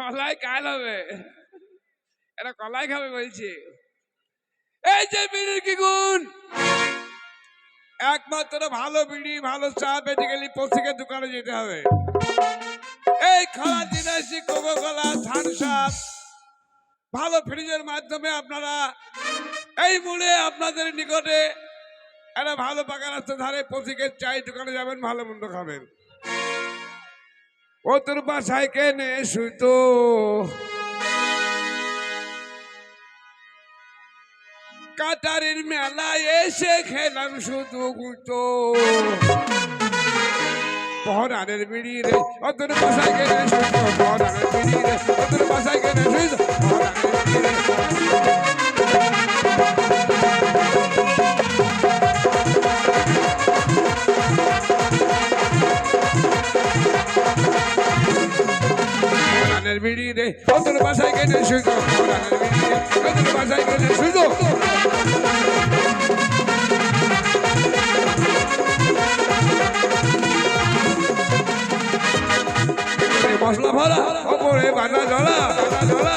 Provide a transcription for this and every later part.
কলাই কাল হবে, এটা কলাই খাবে বলছে। এই যে বিড়ির কি গুণ, একমাত্র ভালো বিড়ি ভালো চা পেতে গেলে পথিকের দোকানে যেতে হবে। এই খাওয়া দিনাসি কোকো কোলা থামস আপ ভালো ফ্রিজের মাধ্যমে আপনারা এই মূলে আপনাদের নিকটে একটা ভালো পাকা রাস্তার ধারে পথিকের চাই দোকানে যাবেন, ভালো মন্দ খাবেন। ও তোর বাসায় কেনে শুইতো কাটারির মেলায় এসে খেলাম শুধু গুতো পহরানের বিড়ি রে, ও তোর বাসায় কেনে শুইতো পহরানের বিড়ি রে, ও তোর বাসায় কেনে শুইতো পহরানের বিড়ি রে। পহরানের বিড়ি রে, ও তোর বাসায় কেনে শুইতো পহরানের বিড়ি রে, ও তোর বাসায় কেনে শুইতো। মশলা ভরা ওপরে বাটা জলা, বাটা জলা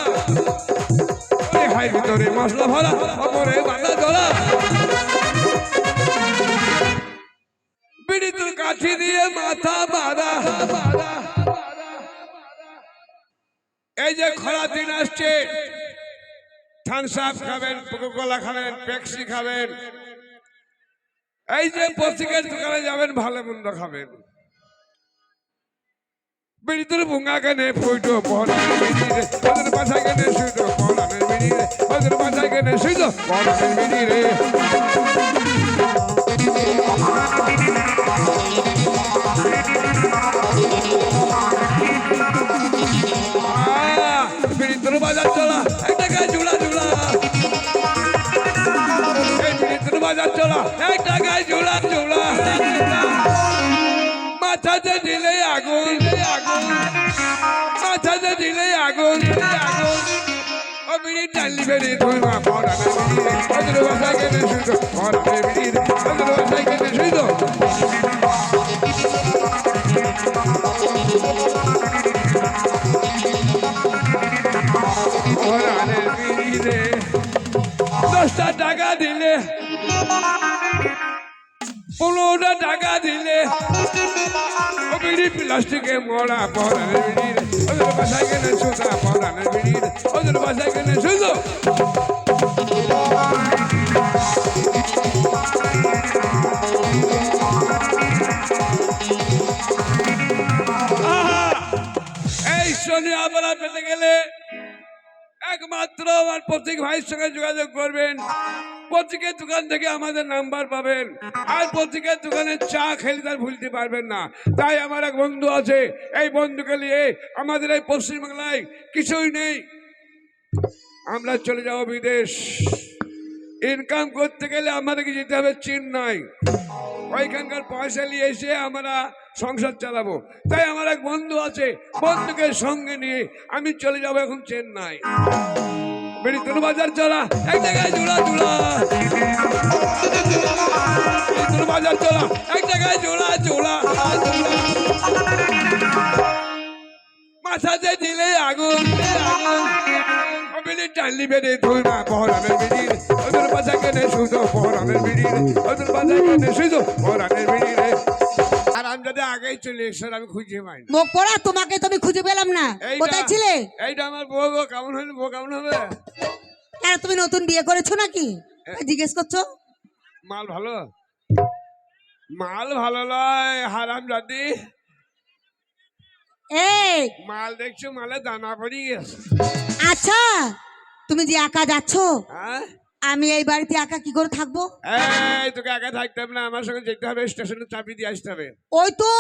হাই ভিতরে মশলা ভরা ওপরে বাটা জলা। বিড়ি তোর কাঠি দিয়ে মাথা বাঁধা। এই যে খরা দিন আসছে, থামস আপ খাবেন, কোকো কোলা খাবেন, পেপসি খাবেন, এই যে পথিকের দোকানে যাবেন, ভালো মন্দ খাবেন। বিড়ি তোর ভুঙ্গা কেনে ফুইটো পহরানের বিড়ি রে, ওদের বাসায় কেনে শুইতো পহরানের বিড়ি রে, ওদের বাসায় কেনে শুইতো পহরানের বিড়ি রে। বিড়ি তোর বাজার চলা, একটা গায়ে জুড়া জুড়া। এই বিড়ি তোর বাজার চলা, একটা গায়ে জুড়া জুড়া। মাথাতে দিলে আগুন, মাথাতে দিলে আগুন, ও বিড়ি টানলি বেড়ে ধরবা পহরানের বিড়ি রে, ওদের বাসায় কেনে শুইতো পহরানের বিড়ি রে, ওদের বাসায় কেনে শুইতো। পহরানের বিড়ি রে 10টা টাকা দিলে, 15টা টাকা দিলে, ও বিড়ি প্লাস্টিকে মোড়া পহরানের বিড়ি রে, ওদের বাসায় কেনে শুইতো পহরানের বিড়ি রে, ওদের বাসায় কেনে শুইতো। এই শনি আমরা পেতে গেলে একমাত্র আমার পথিক ভাইয়ের সঙ্গে যোগাযোগ করবেন। পত্রিকের দোকান থেকে আমাদের নাম্বার পাবেন, আর পত্রিকের দোকানে চা খেলে তার ভুলতে পারবেন না। তাই আমার এক বন্ধু আছে, এই বন্ধুকে নিয়ে আমাদের এই পশ্চিমবাংলায় কিছুই নেই, আমরা চলে যাব বিদেশ। ইনকাম করতে গেলে আমাদেরকে যেতে হবে চেন্নাই, ওইখানকার পয়সা নিয়ে এসে আমরা সংসার চালাবো। তাই আমার এক বন্ধু আছে, বন্ধুকে সঙ্গে নিয়ে আমি চলে যাব এখন চেন্নাই। বিড়ি তোর বাজার চলা, এক জায়গায় জোড়া জোড়া। তোর বাজার চলা, এক জায়গায় জোড়া জোড়া। মাথাতে দিলে আগুন, বিড়ি টানলি বেড়ে ধরবা পহরানের বিড়ি রে, ওদের বাসায় কেনে শুইতো পহরানের বিড়ি রে, ওদের বাসায় কেনে শুইতো পহরানের বিড়ি রে। আর আমি যদি আগেই চলে এসে আমি খুঁজে পাই মুখ পড়া, তোমাকে তো আমি খুঁজে পেলাম না, কোথায় ছিলে? এইটা আমার বউ, কেমন হইল বউ, কেমন হবে? কেন তুমি নতুন বিয়ে করেছো নাকি জিজ্ঞেস করছো? মাল ভালো, মাল ভালো নয় হারাম জাতি। এই মাল দেখছো, মালে দানা পড়ে গেছে। আচ্ছা, তুমি যে একা যাচ্ছো, হ্যাঁ আমি এই বাড়িতে একা কি করে থাকবো? এই তোকে একা থাকতে হবে না, আমার সঙ্গে যেতে হবে, স্টেশনে চাবি দিয়ে আসতে হবে। ওই তো,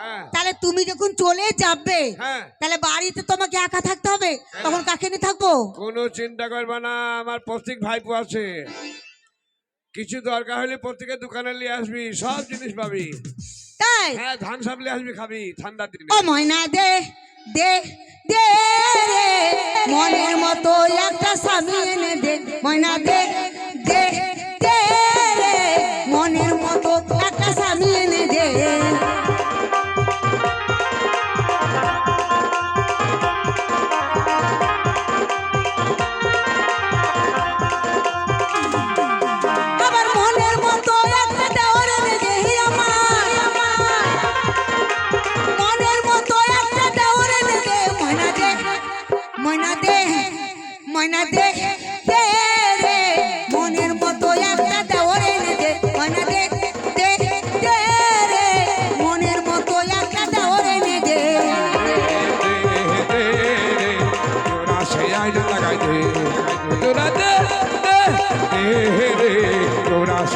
হ্যাঁ। তাহলে তুমি যখন চলে যাবে, হ্যাঁ। তাহলে বাড়িতে তোমাকে একা থাকতে হবে, তখন কাকে নিয়ে থাকবো? কোনো চিন্তা করবে না, আমার প্রত্যেক ভাইপো আছে, কিছু দরকার হলে প্রত্যেকের দোকানে নিয়ে আসবি, সব জিনিস পাবি। তাই? হ্যাঁ, ধান সব নিয়ে আসবি, খাবি ঠান্ডার দিনে। ও ময়না দে দে দে রে, মনের মতো একটা স্বামী এনে দে, ময়না দে দে দে রে, মনের মতো একটা স্বামী এনে দে।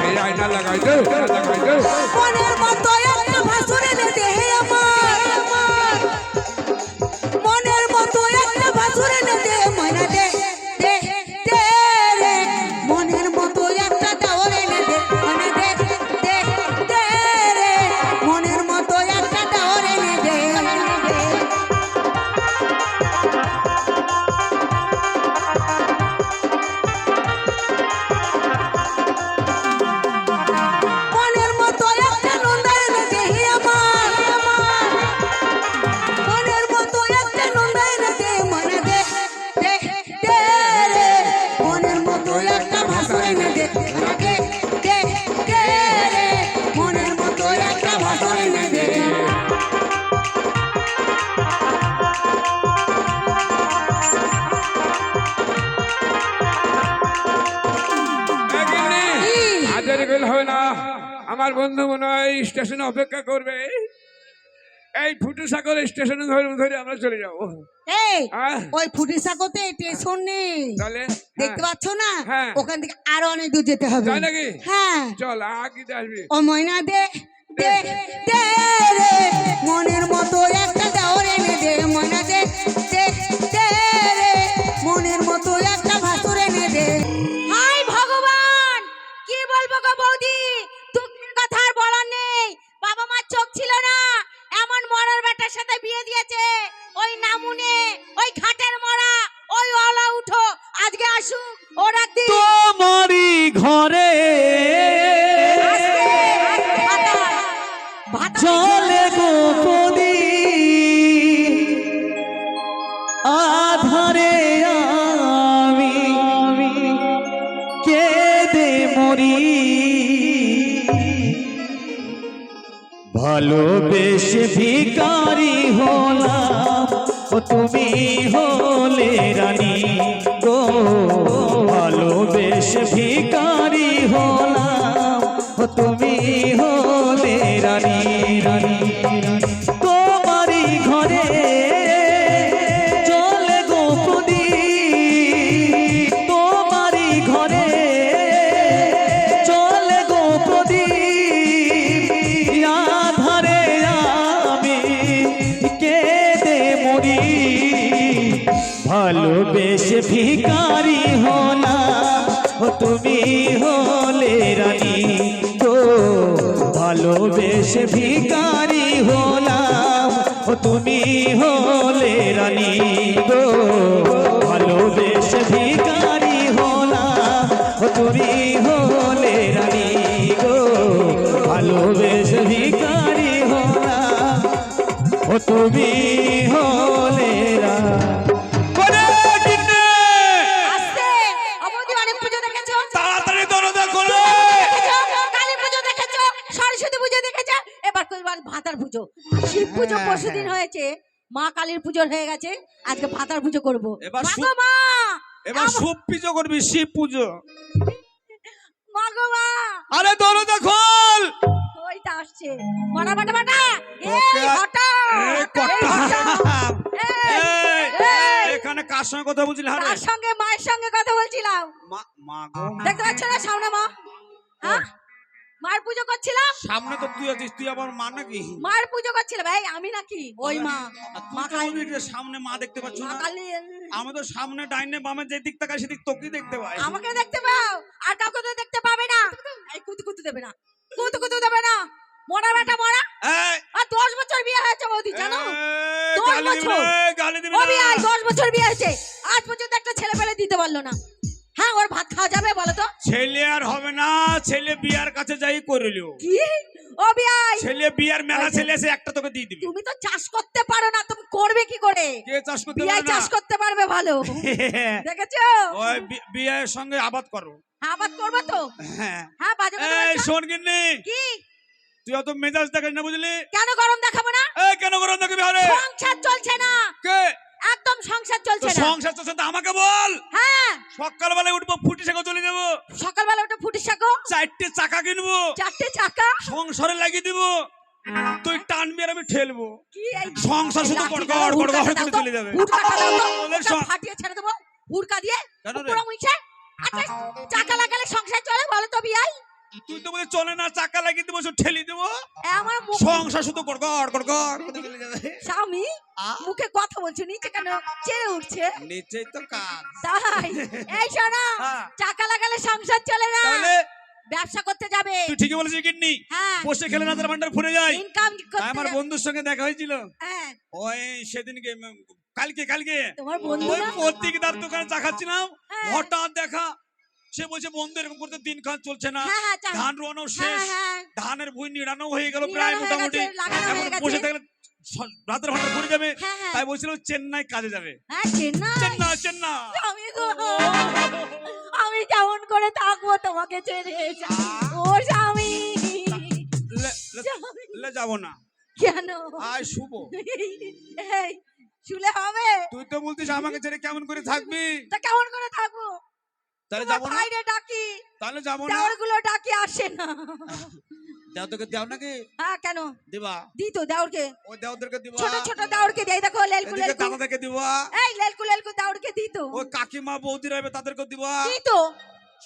এই আয়না লাগাই দে লাগাই দে মনের মতো একটা ভাসুর এনে দে আমার মনের মতো একটা ভাসুর এনে দে ময়না দে দে দে রে মনের মতো একটা দেওর এনে দে ময়না দে দে দে রে মনের মতো একটা দেওর এনে দে মনের মতো একটা নন্দা এনে দে আমার মনের মতো একটা নন্দা এনে দে ময়না দে দে দে রে মনের মতো একটা ভাসুর এনে দে ময়না দে দে দে রে মনের মতো একটা ভাসুর এনে দে আজের গেল হবে না আমার বন্ধু মনে হয় স্টেশনে অপেক্ষা করবে এই ফুটু সাগর স্টেশনে ধরে ধরে আমরা চলে যাবো এই হ্যাঁ? ওই ফুটিসাকোতে স্টেশন নেই তাহলে দেখতে পাচ্ছ না হ্যাঁ। ওখান থেকে আরো অনেক দূর যেতে হবে তাই নাকি হ্যাঁ চল আগে আসবি ও ময়না দে দে দে রে মনের মতো একটা দেওর এনে দে ময়না দে দে দে রে মনের মতো একটা ভাসুর এনে দে হাই ভগবান কি বলবো গো বৌদি দুঃখের কথা আর বলার নেই বাবা মার চোখ ছিল না এমন মরার বেটার সাথে বিয়ে দিয়েছে ওই নামুনে ওই ঘাটের মরা ওই ওলা উঠো আজকে আসুক ওর একদিন তোমারি ঘরে চলে গোপদি আধারে আমি কেঁদে মরি ভালোবেসে ভিখারি হলাম ও তুমি হলে রানী গো ভালোবেসে ভিখারি হলাম ও তুমি হলে রানী রানী তোমারি ঘরে চলে গোপদি তোমারি ঘরে চলে গোপদি আধারে আমি কেঁদে মরি ভালোবেসে ভিখারি হলাম ও তুমি হলে রানী গো ভালোবেসে ভিখারি হলাম ও তুমি হলে রানী গো ভালোবেসে ভিখারি হলাম ও তুমি হলে রানী গো ভালোবেসে ভিখারি হলাম ও তুমি হলে আসছে অবধি অনেক পুজো দেখেছো তাড়াতাড়ি দরজা খোলো কালী পুজো দেখেছো সরস্বতী পুজো দেখেছো এবার কইবার ভাতার পুজো শিব পুজো পরশুদিন হয়েছে মা কালীর পুজো হয়ে গেছে আজকে ভাতার পুজো করব এবার মা গো মা এবার শিব পুজো করবি শিব পুজো মা গো মা আরে দরজা খোল ওইটা আসছে মারা বাটা বাটা তোকে এই হটা এই কটা এই, এই। এখানে কার সঙ্গে কথা বলছিলি হারে তার সঙ্গে মায়ের সঙ্গে কথা বলছিলাম মা গো দেখতে পাচ্ছ না সামনে মা হ্যাঁ মায়ের পুজো করছিলাম সামনে তো তুই আছিস তুই আবার মা নাকি মায়ের পুজো করছিলাম ভাই আমি নাকি ওই মা মা কালী সামনে মা দেখতে পাচ্ছ মা না কালী আমি তো সামনে ডাইনে বামে যে দিক তাকাই সেদিক তোকেই দেখতে পাই আমাকে দেখতে পাও আর কাউকে তো দেখতে পাবে না এই কুতু কুতু দেবে না কুতু কুতু দেবে না মরা বেটা মরা এই আর 10 বছর বিয়ে হয়েছে বৌদি জানো এই, 10 গালি দিবি বছর। না, এই, গালি দিবি ও না। বিয়ে 10 বছর বিয়ে হয়েছে আজ পর্যন্ত একটা ছেলে পেলে দিতে পারলো না হ্যাঁ ওর ভাত খাওয়া যাবে বলো তো ছেলে আর হবে না ছেলে বিয়ার কাছে যাই করিলিও কি ও বিয়ে ছেলে বিয়ার মেলা ছেলে এসে একটা তোকে দিয়ে দিবি তুমি তো চাষ করতে পারো না তুমি করবে কি করে কে চাষ করতে বিয়ে পারে না চাষ করতে পারবে ভালো দেখেছো ওই বিয়ের সঙ্গে আবাদ করো আবাদ করবো তো হ্যাঁ হ্যাঁ বাজে কথা এই বলছো। শোন গিন্নি কি তুই অত মেজাজ দেখাস না বুঝলি কেন গরম দেখাবো না এই কেন গরম দেখবি আরে সংসার চলছে না কে একদম সংসার তো চলছে না সংসার চলছে তো আমাকে বল হ্যাঁ সকালবেলায় উঠবো ফুটি শেখা চলে যাবো সকালবেলা উঠে ফুটি শাকো 4টে চাকা কিনবো 4টে চাকা সংসারে লাগিয়ে দিব তুই টানবি আর আমি ঠেলবো কি এই সংসার শুধু লাঠি গড়গড় দাও, গড়গড় হুড়কা করে দাও চলে তো, যাবে হুড়কা দাও তো, ওদের ওটা সং- ফাটিয়ে ছেড়ে দেবো হুড়কা দিয়ে কেন রে? পুরো মুছে আচ্ছা চাকা লাগালে সংসার চলে বলো তো বিয়াই তুই তো বলে চলে না, চাকা লাগিয়ে দেবো, সব ঠেলি দেবো, আমার মুখ সংসার শুধু গড়গড় গড়গড় করে চলে যাবে। স্বামী আ? মুখে কথা বলছো, নিচে কেন চেয়ে উঠছে? নিচেই তো কাজ। তাই এই শোনো, হ্যাঁ। চাকা লাগালে সংসার চলে না, তাহলে ব্যবসা করতে যাবে। তুই ঠিকই বলেছিস গিন্নি, হ্যাঁ, বসে খেলে না তার ভান্ডার ফুরে যায়। ইনকাম করতে আমার যাবে। বন্ধুর সঙ্গে দেখা হয়েছিল, হ্যাঁ, ওই সেদিনকে কালকে তোমার বন্ধু ওই না? পত্রিকার দোকানে চা খাচ্ছিলাম, হ্যাঁ। হঠাৎ দেখা, সে বলছে বন্ধু এরকম করতে দিন খান চলছে না, হ্যাঁ, হ্যাঁ, চা- ধান রোয়ানো হ্যাঁ, শেষ, হ্যাঁ, ধানের ভুঁই নিড়ানো হয়ে গেল নিড়ানো প্রায় হয়ে মোটামুটি, গেছে, লাগানো এখন হয়ে গেছে। বসে থাকলে রাতের ভান্ডার ফুরে যাবে। হ্যাঁ, হ্যাঁ। তাই বলছিল চেন্নাই কাজে যাবে। হ্যাঁ, চেন্নাই। চেন্নাই চেন্নাই স্বামী গো, আমি কেমন করে থাকবো তোমাকে ছেড়ে? ও স্বামী, স্বামী। লে যাবো না, কেন? আয় শুভ। এই শুলে হবে? তুই তো বলতিস আমাকে ছেড়ে কেমন করে থাকবি, তা কেমন করে থাকবো? তাহলে তোমার যাবো না, ভাইরে ডাকি, তাহলে যাবো না। দেওরগুলো ডাকি, আসে না। দেও তোকে দেও নাকি হ্যাঁ, কেন দিবা, দি তো দেওরকে, ওই দেওদেরকে দিবা, ছোট ছোট দেওরকে দেই, দেখো লেলকু এদিকে লেলকু, দাদাদেরকে দিবা, এই লেলকু লেলকু দেওরকে দি তো, ওই কাকিমা বৌদি রবে তাদেরকে দিবা, দি তো,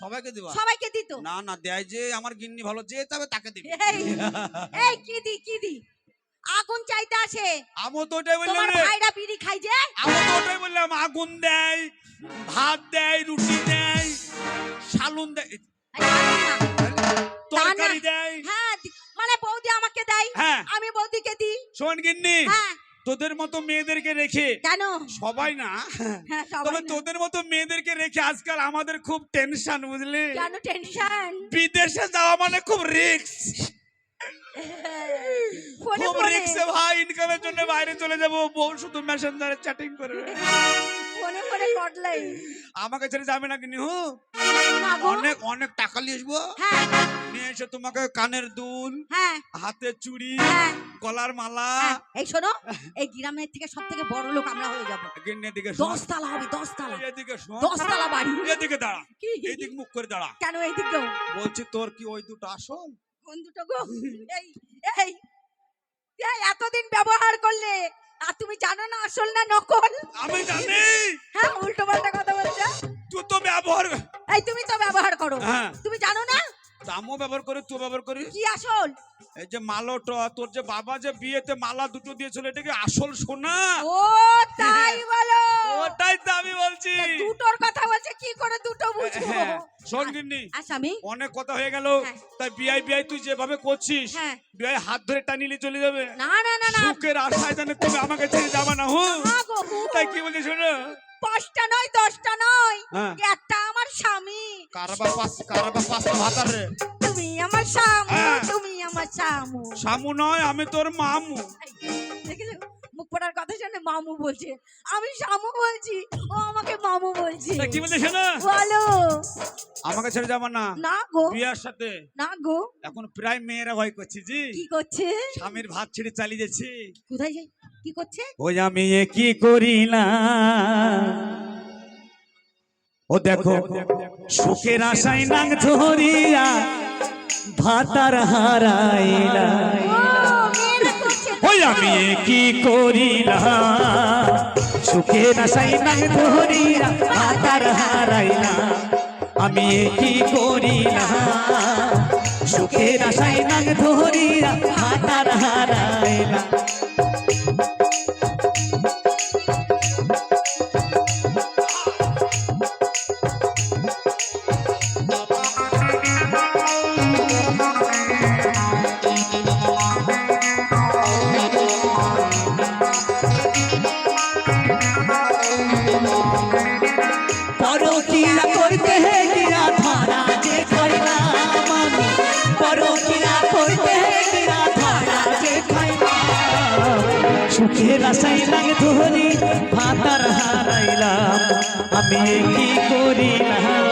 সবাইকে দিবা। সবাইকে দি তো। না না দেয় যে আমার গিন্নি ভালো, যে যাবে তাকে দিবি। এই এই কি দি আগুন চাইতে আসে, আমি তো ওটাই বললাম তোমার রে, ভাইরা বিড়ি খাই যে। আমি তো ওটাই বললাম, আগুন দেয়, ভাত দেয়, রুটি দেয়, সালুন দেয়, এই আগুন না। তরকারি দেয়। হ্যাঁ, মানে বৌদি আমাকে দেয়, হ্যাঁ আমি বৌদিকে দিই। শোন গিন্নি, হ্যাঁ, তোদের মতো মেয়েদেরকে রেখে, কেন? সবাই না হ্যাঁ, সবাই তবে না। তোদের মতো মেয়েদেরকে রেখে আজকাল আমাদের খুব টেনশন, বুঝলি? কেন টেনশন? বিদেশে যাওয়া মানে খুব রিস্ক, ফোনে খুব ফোনে রিস্কে ভাই, ইনকামের জন্য বাইরে চলে যাব, বউ শুধু মেসেঞ্জারে চ্যাটিং করবে, ফোনে ফোনে কটলাই। আমাকে ছেড়ে যাবে না কিনি। না গো। অনেক অনেক টাকা নিয়ে আসবো, হ্যাঁ, নিয়ে এসে তোমাকে কানের দুল, হ্যাঁ, হাতে চুড়ি, হ্যাঁ, গলার মালা, হ্যাঁ। এই শোনো, এই গ্রামের থেকে সব থেকে বড় লোক আমরা হয়ে যাবো। গিন্নি এদিকে শোন, 10 তলা হবে, 10 তলা, এদিকে শোন, 10 তলা বাড়ি। এদিকে দাঁড়া, কি? এইদিক মুখ করে দাঁড়া, কেন এই দিকেও? বলছি তোর কি ওই দুটো আসল? কোন দুটো গো? এই এই এই এতদিন ব্যবহার করলে, আর তুমি জানো না আসল না নকল? আমি জানি, হ্যাঁ, উল্টো পাল্টা কথা বলছো। তুই তো ব্যবহার, এই তুমি তো ব্যবহার করো, হ্যাঁ তুমি জানো না আমিও ব্যবহার করি, তুই ব্যবহার করিস। কি আসল? এই যে মালাটা তোর যে বাবা যে বিয়েতে মালা দুটো দিয়েছিল, এটা কি আসল সোনা? ও তাই বলো? ওটাই তো আমি বলছি। দুটোর কথা বলছে, কি করে দুটো বুঝবো? হ্যাঁ, শোন গিন্নি, আসামি, অনেক কথা হয়ে গেল, হ্যাঁ। তাই বিয়াই বিয়াই তুই যেভাবে করছিস, হ্যাঁ। বিয়াই হাত ধরে টানিলে চলে যাবে, না না না না, সুখের আশায় জানে তুমি আমাকে ছেড়ে যাবে না। না গো, তাই কি বলছিস শোনো, 5টা নয় 10টা নয়, হ্যাঁ। একটা আমার স্বামী। কারাবা পাঁচটা ভাতার রে, তুমি আমার স্বামী, হ্যাঁ। তুমি আমার স্বামী। শামু নয়, আমি তোর মামু। দেখেছো, মুখ পড়ার কথা শুনে মামু বলছে, আমি শামু বলছি, ও আমাকে মামু বলছে। তাই কি বলছিস শোনো, বলো। আমাকে ছেড়ে যাবে না, না গো, বিয়ার সাথে না গো। এখন প্রায় মেয়েরা ভয় করছে জি, কি করছে? স্বামীর ভাত ছেড়ে চালিয়ে যাচ্ছে। কোথায় যাই? কি করছে? ওই আমি এ কি করি না, ও দেখো সুখের আশায় নাং ধরিয়া ভাতার হারাইলা, ও মেয়েরা করছে। ওই আমি এ কি করি না, সুখের আশায় নাং ধরিয়া ভাতার হারাইলা, আমি এ কি করি না, সুখের আশায় নাং ধরিয়া ভাতার হারাইলা। পরকিয়া করতে গিয়া ধরা যে খাইলাম আমি, পরকিয়া করতে গিয়া ধরা যে খাইলাম, সুখের আশায় লাগে ধরি ভাতার হারাইলাম, আমি কি করিলাম,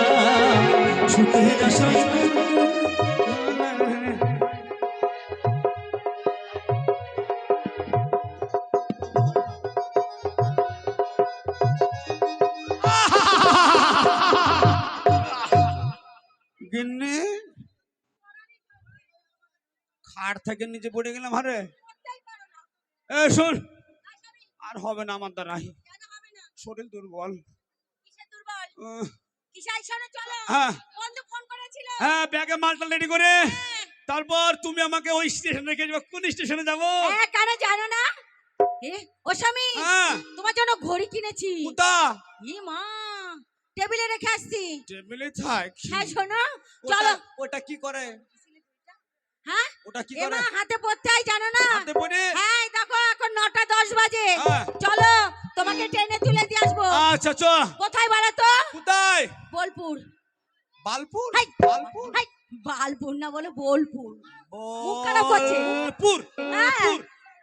সুখের আশায়। গিন্নি খাট থেকে নিচে পড়ে গেলাম, আরে এ শোন, আর হবে না আমার দ্বারা, কেন হবে না? শরীর দুর্বল। কিসের দুর্বল? আহ, কিসাই শোনো, চলো। হ্যাঁ বন্ধু ফোন করেছিল, হ্যাঁ ব্যাগে মালটা রেডি করে তারপর তুমি আমাকে ওই স্টেশনে রেখে যাবে। কোন স্টেশনে যাবো? কেন জানো না? ও স্বামী, হ্যাঁ তোমার জন্য ঘড়ি কিনেছি। কুতা মা, টেবিলে রেখে আসছি। টেবিলে থাক। হ্যাঁ শোনো, চলো। ওটা কি করে? হ্যাঁ ওটা কি এ করে? মা, হাতে পড়তে হয় জানো না? হাতে পড়ে? হ্যাঁ দেখো এখন 9টা 10 বাজে। হ্যাঁ। চলো তোমাকে ট্রেনে তুলে দিয়ে আসবো। আচ্ছা চ। কোথায় বলো তো? কোথায়? বোলপুর। বালপুর? হাই, বালপুর? হাই, বালপুর না, বলে বোলপুর। মুখ খারাপ করছে। বোলপুর। হ্যাঁ,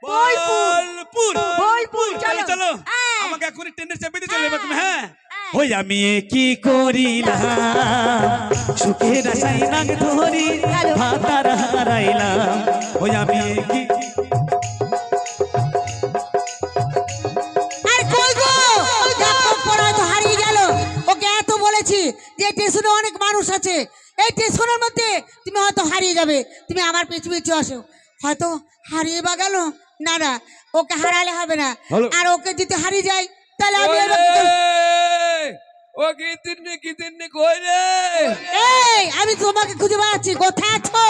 বোলপুর। বোলপুর, চলো চলো। চলো। হ্যাঁ। আমাকে এখনই ট্রেনের চাবিতে চলে যাবে তুমি। হ্যাঁ হ্যাঁ। ওই আমি কি করিলাম সুখের আশাই নাগ ধরি হ্যালো। ভাতার হারাইলাম। ওই আমি কি আর কই গো? দেখো পড়া তো হারিয়ে গেল। ওকে এত বলেছি যে স্টেশনে অনেক মানুষ আছে, এই স্টেশনের মধ্যে তুমি হয়তো হারিয়ে যাবে, তুমি আমার পিছু পিছু আসো। হয়তো হারিয়ে বা গেল। না না, ওকে হারালে হবে না। হ্যালো। আর ওকে যদি হারিয়ে যায় তাহলে আমি ওরে, ওকে- ও কি তিন্নি কই রে? এই আমি তোমাকে খুঁজে বেড়াচ্ছি, কোথায় আছো?